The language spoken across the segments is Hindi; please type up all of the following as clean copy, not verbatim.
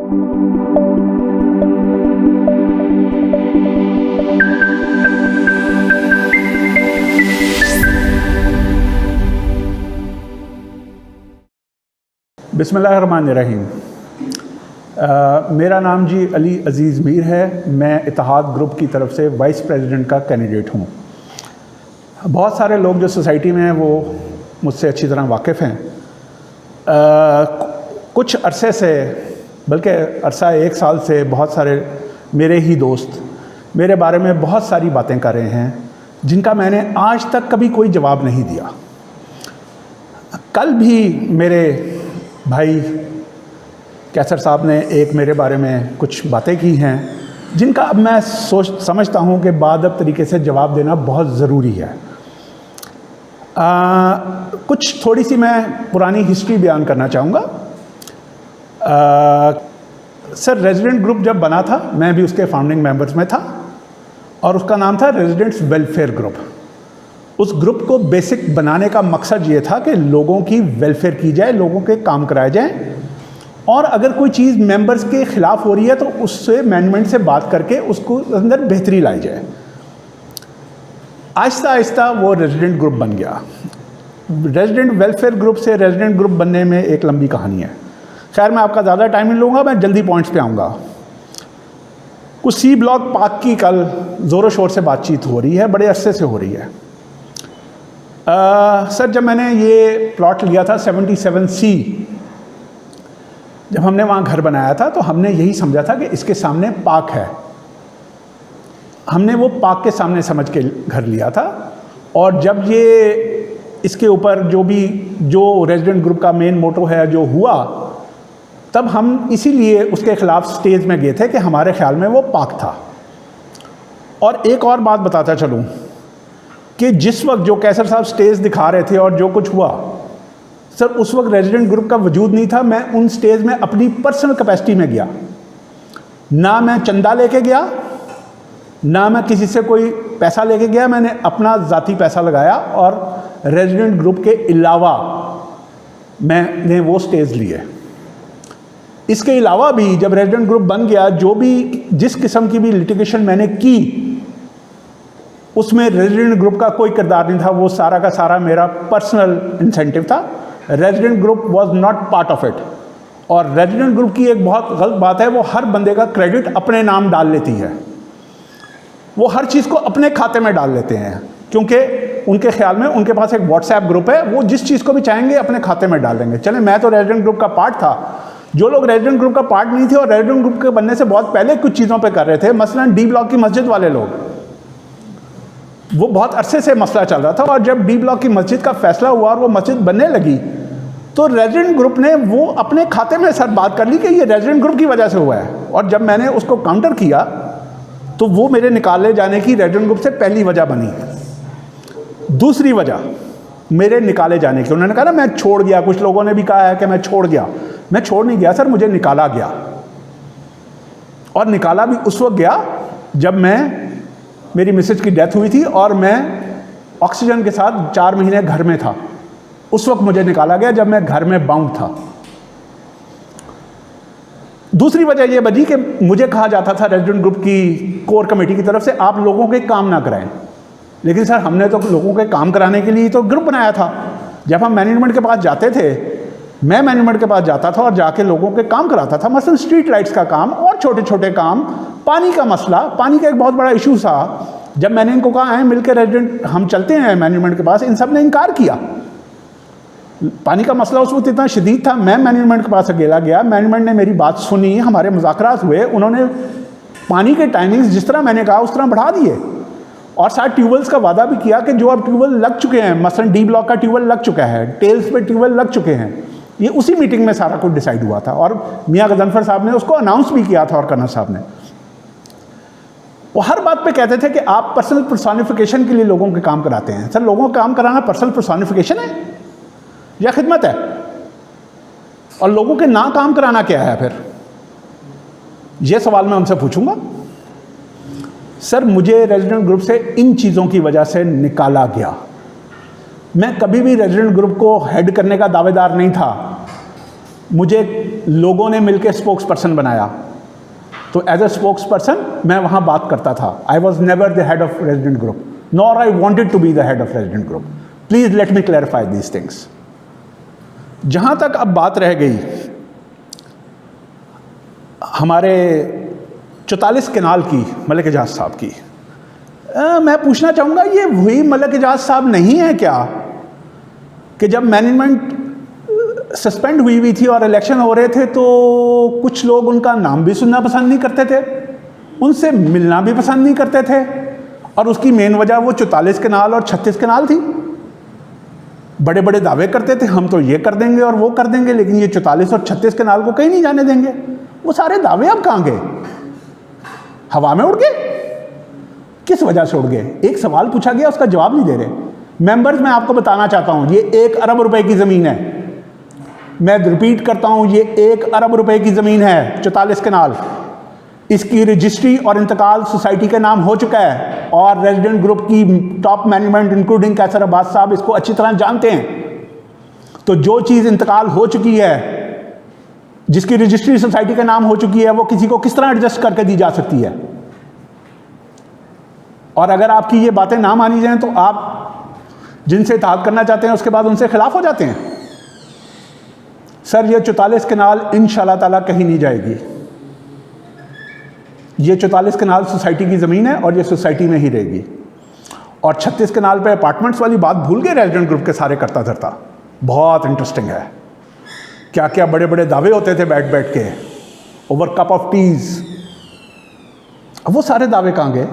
बिस्मिल्लाहिर्रहमानिर्रहीम। मेरा नाम जी अली अज़ीज़ मीर है। मैं इत्तेहाद ग्रुप की तरफ से वाइस प्रेसिडेंट का कैंडिडेट हूँ। बहुत सारे लोग जो सोसाइटी में हैं वो मुझसे अच्छी तरह वाकिफ़ हैं। कुछ अरसे से, बल्कि अरसा 1 साल से, बहुत सारे मेरे ही दोस्त मेरे बारे में बहुत सारी बातें कर रहे हैं जिनका मैंने आज तक कभी कोई जवाब नहीं दिया। कल भी मेरे भाई कैसर साहब ने एक मेरे बारे में कुछ बातें की हैं जिनका अब मैं समझता हूँ कि बाअदब तरीके से जवाब देना बहुत ज़रूरी है। कुछ थोड़ी सी मैं पुरानी हिस्ट्री बयान करना चाहूँगा। सर, रेजिडेंट ग्रुप जब बना था, मैं भी उसके फाउंडिंग मेंबर्स में था और उसका नाम था रेजिडेंट्स वेलफेयर ग्रुप। उस ग्रुप को बेसिक बनाने का मकसद ये था कि लोगों की वेलफेयर की जाए, लोगों के काम कराए जाएं, और अगर कोई चीज़ मेंबर्स के ख़िलाफ़ हो रही है तो उससे मैनेजमेंट से बात करके उसको अंदर बेहतरी लाई जाए। आहिस्ता आहिस्ता वो रेजिडेंट ग्रुप बन गया। रेजिडेंट वेलफेयर ग्रुप से रेजिडेंट ग्रुप बनने में एक लंबी कहानी है। खैर, मैं आपका ज़्यादा टाइम नहीं लूँगा, मैं जल्दी पॉइंट्स पे आऊँगा। कुछ सी ब्लॉक पार्क की कल ज़ोरों शोर से बातचीत हो रही है, बड़े अरसे से हो रही है। सर, जब मैंने ये प्लॉट लिया था 77C, जब हमने वहाँ घर बनाया था तो हमने यही समझा था कि इसके सामने पार्क है। हमने वो पार्क के सामने समझ के घर लिया था। और जब ये इसके ऊपर जो रेजिडेंट ग्रुप का मेन मोटो है जो हुआ, तब हम इसीलिए उसके ख़िलाफ़ स्टेज में गए थे कि हमारे ख्याल में वो पार्क था। और एक और बात बताता चलूँ कि जिस वक्त जो कैसर साहब स्टेज दिखा रहे थे और जो कुछ हुआ, सर, उस वक्त रेजिडेंट ग्रुप का वजूद नहीं था। मैं उन स्टेज में अपनी पर्सनल कैपेसिटी में गया, ना मैं चंदा लेके गया, ना मैं किसी से कोई पैसा लेके गया। मैंने अपना ज़ाती पैसा लगाया और रेजिडेंट ग्रुप के अलावा मैंने वो स्टेज लिए। इसके अलावा भी जब रेजिडेंट ग्रुप बन गया, जिस किस्म की भी लिटिगेशन मैंने की, उसमें रेजिडेंट ग्रुप का कोई किरदार नहीं था। वो सारा का सारा मेरा पर्सनल इंसेंटिव था। Resident group was not part of it. और रेजिडेंट ग्रुप की एक बहुत गलत बात है, वो हर बंदे का क्रेडिट अपने नाम डाल लेती है। वो हर चीज़ को अपने खाते में डाल लेते हैं, क्योंकि उनके ख्याल में उनके पास एक व्हाट्सएप ग्रुप है, वो जिस चीज़ को भी चाहेंगे अपने खाते में डाल देंगे। चले, मैं तो रेजिडेंट ग्रुप का पार्ट था। जो लोग रेजिडेंट ग्रुप का पार्ट नहीं थे और रेजिडेंट ग्रुप के बनने से बहुत पहले कुछ चीज़ों पर कर रहे थे, मसलन डी ब्लॉक की मस्जिद वाले लोग, वो बहुत अरसे से मसला चल रहा था। और जब डी ब्लॉक की मस्जिद का फैसला हुआ और वो मस्जिद बनने लगी, तो रेजिडेंट ग्रुप ने वो अपने खाते में सर बात कर ली कि ये रेजिडेंट ग्रुप की वजह से हुआ है। और जब मैंने उसको काउंटर किया तो वो मेरे निकाले जाने की रेजिडेंट ग्रुप से पहली वजह बनी। दूसरी वजह मेरे निकाले जाने की, उन्होंने कहा ना मैं छोड़ गया। कुछ लोगों ने भी कहा है कि मैं छोड़ गया। मैं छोड़ नहीं गया सर, मुझे निकाला गया। और निकाला भी उस वक्त गया जब मेरी मिसेज की डेथ हुई थी और मैं ऑक्सीजन के साथ 4 महीने घर में था। उस वक्त मुझे निकाला गया जब मैं घर में बाउंड था। दूसरी वजह यह बनी कि मुझे कहा जाता था रेजिडेंट ग्रुप की कोर कमेटी की तरफ से, आप लोगों के काम ना कराएं। लेकिन सर, हमने तो लोगों के काम कराने के लिए तो ग्रुप बनाया था। जब हम मैनेजमेंट के पास जाते थे, मैं मैनेजमेंट के पास जाता था और जाके लोगों के काम कराता था, मसलन स्ट्रीट लाइट्स का काम और छोटे छोटे काम। पानी का मसला, पानी का एक बहुत बड़ा इशू था। जब मैंने इनको कहा आए मिलकर रेजिडेंट हम चलते हैं मैनेजमेंट के पास, इन सब ने इनकार किया। पानी का मसला उस वक्त इतना शदीद था। मैं मैनेजमेंट के पास अकेला गया, मैनेजमेंट ने मेरी बात सुनी, हमारे मुज़ाकरात हुए। उन्होंने पानी के टाइमिंग्स जिस तरह मैंने कहा उस तरह बढ़ा दिए और साथ ट्यूबवेल्स का वादा भी किया कि जो अब ट्यूबवेल लग चुके हैं, मसलन डी ब्लॉक का ट्यूबवेल लग चुका है, टेल्स पे ट्यूबवेल लग चुके हैं, ये उसी मीटिंग में सारा कुछ डिसाइड हुआ था। और मियाँ गजनफर साहब ने उसको अनाउंस भी किया था और कन्ना साहब ने। वो हर बात पे कहते थे कि आप पर्सनल पर्सोनिफिकेशन के लिए लोगों के काम कराते हैं। सर, लोगों का काम कराना पर्सनल पर्सोनिफिकेशन है या खिदमत है? और लोगों के ना काम कराना क्या है फिर? ये सवाल मैं उनसे पूछूंगा। सर, मुझे रेजिडेंट ग्रुप से इन चीज़ों की वजह से निकाला गया। मैं कभी भी रेजिडेंट ग्रुप को हेड करने का दावेदार नहीं था। मुझे लोगों ने मिलकर स्पोक्स पर्सन बनाया, तो एज अ स्पोक्स पर्सन मैं वहाँ बात करता था। I was never the head of resident group, nor I wanted to be the head of resident group. Please let me clarify these things. जहाँ तक अब बात रह गई हमारे 44 केनाल की, मलिक एजाज साहब की, मैं पूछना चाहूँगा ये वही मलिक एजाज साहब नहीं है क्या कि जब मैनेजमेंट सस्पेंड हुई थी और इलेक्शन हो रहे थे तो कुछ लोग उनका नाम भी सुनना पसंद नहीं करते थे, उनसे मिलना भी पसंद नहीं करते थे, और उसकी मेन वजह वो 44 केनाल और 36 केनाल थी। बड़े बड़े दावे करते थे हम तो ये कर देंगे और वो कर देंगे, लेकिन ये 44 और 36 केनाल को कहीं नहीं जाने देंगे। वो सारे दावे अब कहाँ गए? हवा में उड़ गए? किस वजह से उड़ गए? एक सवाल पूछा गया, उसका जवाब नहीं दे रहे। मेंबर्स, मैं आपको बताना चाहता हूं ये 1 अरब रुपए की ज़मीन है। मैं रिपीट करता हूं, ये 1 अरब रुपए की ज़मीन है, 44 केनाल। इसकी रजिस्ट्री और इंतकाल सोसाइटी के नाम हो चुका है, और रेजिडेंट ग्रुप की टॉप मैनेजमेंट इंक्लूडिंग कैसर अब्बास साहब इसको अच्छी तरह जानते हैं। तो जो चीज़ इंतकाल हो चुकी है, जिसकी रजिस्ट्री सोसाइटी के नाम हो चुकी है, वो किसी को किस तरह एडजस्ट करके दी जा सकती है? और अगर आपकी ये बातें ना मानी जाएं तो आप जिनसे इत्तेहाद करना चाहते हैं उसके बाद उनसे खिलाफ हो जाते हैं। सर, ये 44 केनाल इंशाअल्लाह ताला कहीं नहीं जाएगी। ये 44 केनाल सोसाइटी की ज़मीन है और ये सोसाइटी में ही रहेगी। और 36 केनाल पे अपार्टमेंट्स वाली बात भूल गए रेजिडेंट ग्रुप के सारे करता धरता। बहुत इंटरेस्टिंग है, क्या क्या बड़े बड़े दावे होते थे बैठ बैठ के ओवर कप ऑफ टीज। अब वो सारे दावे कहाँ गए?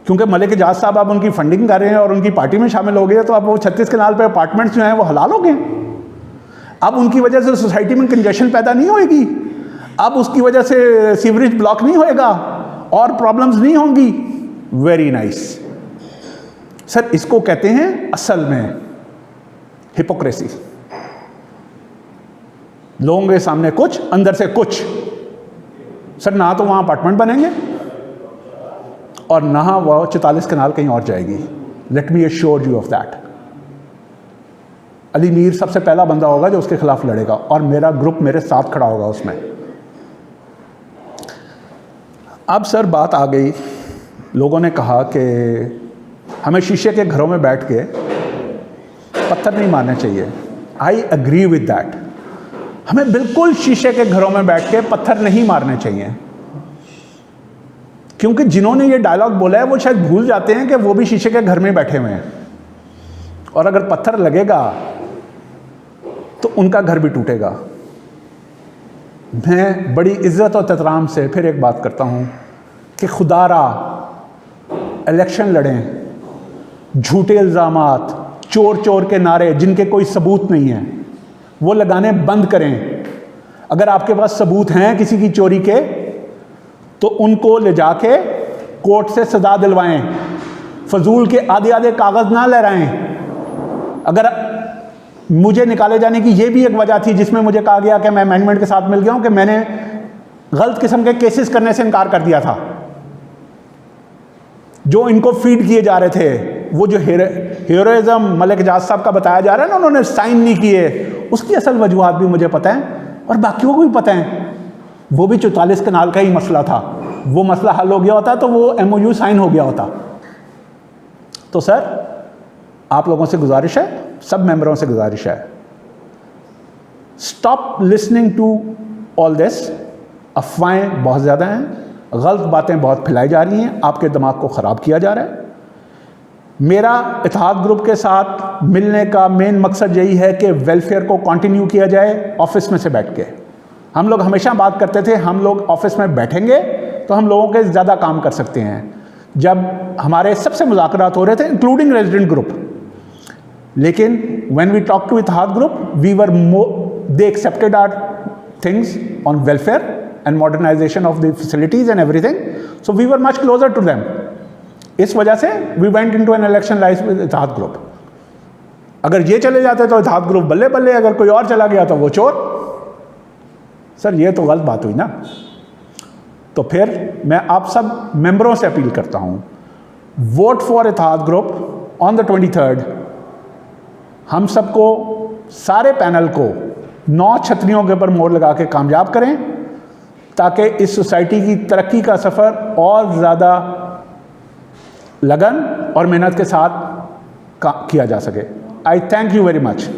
क्योंकि मलिक एजाज साहब अब उनकी फंडिंग कर रहे हैं और उनकी पार्टी में शामिल हो गए, तो अब वो 36 केनाल पे अपार्टमेंट्स जो हैं वो हलाल हो गए। अब उनकी वजह से सोसाइटी में कंजेशन पैदा नहीं होएगी, अब उसकी वजह से सीवरेज ब्लॉक नहीं होएगा और प्रॉब्लम्स नहीं होंगी। वेरी नाइस सर, इसको कहते हैं असल में हिपोक्रेसी। लोगों के सामने कुछ, अंदर से कुछ। सर, ना तो वहां अपार्टमेंट बनेंगे और ना वह 44 केनाल कहीं और जाएगी। Let me assure you of that. Ali Mir सबसे पहला बंदा होगा जो उसके खिलाफ लड़ेगा और मेरा ग्रुप मेरे साथ खड़ा होगा उसमें। अब सर बात आ गई, लोगों ने कहा कि हमें शीशे के घरों में बैठ के पत्थर नहीं मारने चाहिए। I agree with that. हमें बिल्कुल शीशे के घरों में बैठ के पत्थर नहीं मारने चाहिए, क्योंकि जिन्होंने ये डायलॉग बोला है वो शायद भूल जाते हैं कि वो भी शीशे के घर में बैठे हुए हैं, और अगर पत्थर लगेगा तो उनका घर भी टूटेगा। मैं बड़ी इज्जत और एहतराम से फिर एक बात करता हूँ कि खुदारा इलेक्शन लड़ें, झूठे इल्ज़ामात, चोर चोर के नारे जिनके कोई सबूत नहीं है वो लगाने बंद करें। अगर आपके पास सबूत हैं किसी की चोरी के तो उनको ले जाके कोर्ट से सजा दिलवाएं, फजूल के आधे आधे कागज़ ना लहराएं। अगर मुझे निकाले जाने की ये भी एक वजह थी जिसमें मुझे कहा गया कि मैं मैनेजमेंट के साथ मिल गया हूं कि मैंने गलत किस्म के केसेस करने से इनकार कर दिया था, जो इनको फीड किए जा रहे थे। वो जो हीरोइज्म मलिक एजाज साहब का बताया जा रहा है ना, उन्होंने साइन नहीं किए, उसकी असल वजूहात भी मुझे पता है और बाकियों को भी पता है। वो भी 44 केनाल का ही मसला था। वो मसला हल हो गया होता तो वो MOU साइन हो गया होता। तो सर, आप लोगों से गुजारिश है, सब मेंबरों से गुजारिश है, stop listening to all this. अफवाहें बहुत ज़्यादा हैं, गलत बातें बहुत फैलाई जा रही हैं, आपके दिमाग को ख़राब किया जा रहा है। मेरा इत्तेहाद ग्रुप के साथ मिलने का मेन मकसद यही है कि वेलफेयर को कंटिन्यू किया जाए ऑफिस में से बैठ के। हम लोग हमेशा बात करते थे हम लोग ऑफिस में बैठेंगे तो हम लोगों के ज़्यादा काम कर सकते हैं। जब हमारे सबसे मुज़ाकरात हो रहे थे इंक्लूडिंग रेजिडेंट ग्रुप, लेकिन when we talk to Ittehad group we were they accepted our things on welfare and modernization of the facilities and everything, so we were much closer to them. इस वजह से we went into an election life with Ittehad group. अगर ये चले जाते तो इत्तेहाद ग्रुप बल्ले बल्ले, अगर कोई और चला गया तो वो चोर। सर, ये तो गलत बात हुई ना। तो फिर मैं आप सब मेंबरों से अपील करता हूँ, vote for Ittehad group on the 23rd। हम सबको, सारे पैनल को 9 छतरियों के ऊपर मोहर लगा के कामयाब करें, ताकि इस सोसाइटी की तरक्की का सफ़र और ज़्यादा लगन और मेहनत के साथ किया जा सके। आई थैंक यू वेरी मच।